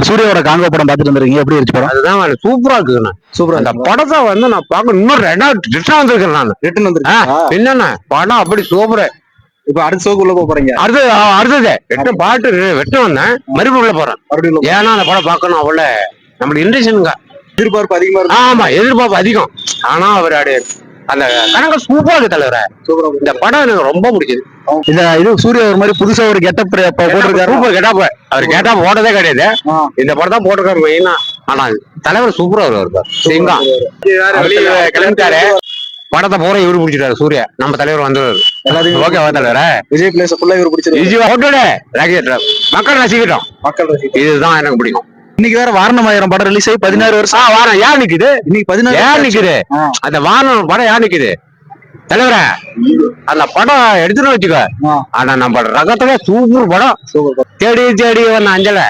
சூர்யாவோட காங்கோ படம் பார்த்துட்டு வந்துருக்கீங்க, எப்படி இருந்துச்சு படம்? அதுதான் சூப்பரா இருக்குண்ணா. சூப்பரா அந்த படத்தை வந்து நான் பார்க்க இன்னும் ரெண்டாவது ரிட்டர்ன் வந்திருக்கேன் நான். ரிட்டர்ன் வந்துருக்கா? என்னண்ணா படம் அப்படி சூப்பரு. இப்ப அடுத்த ஷோக்கு உள்ள போறீங்க? அடுத்தது எட்டு பாட்டு வெட்ட வந்தேன், மறுபடியும் உள்ள போறேன். மறுபடியும் ஏன்னா அந்த படம் பார்க்கணும், அவ்வளவு நம்மளுக்கு இன்ட்ரெஸ்டுங்க. எதிர்பார்ப்பு அதிகமா இருக்கு. ஆமா, எதிர்பார்ப்பு அதிகம். ஆனா அவர் அந்த கணக்கு சூப்பரா இருக்கு தலைவர. இந்த படம் எனக்கு ரொம்ப பிடிச்சது. இது சூர்யா ஒரு மாதிரி புதுசா ஒரு கெட்டப் போட்டிருக்காரு. Super getup. அவர் கெட்டப் போட்டதே கிடையாது, இந்த படம் தான் போட்டிருக்காரு மெயினா. ஆனா தலைவர் சூப்பரா வருவார். கிளம்பிட்டாரு, படத்தை போற இவரு பிடிச்சிட்டாரு சூர்யா. நம்ம தலைவர் வந்துருவாரு. எல்லாத்தையும் ஓகே தலைவர. விஜய் பிளேஸ் ஃபுல்லா இவரு பிடிச்சிருக்கு. மக்கள் ரசிக்கிட்டோம். இதுதான் எனக்கு பிடிக்கும். இன்னைக்கு வேற வாரணமாயிரம் படம் ரிலீஸ் ஆகி 16 வருஷம். வாரம் யார் நிக்குது? இன்னைக்கு 16 யார் நிக்குது? அந்த வாரம் படம் யார் நிக்குது தலைவர? அந்த படம் எடுத்துன்னு வச்சுக்க. ஆனா நம்ம ரகத்துல சூப்பர் படம். தேடி தேடி வந்த அஞ்சலை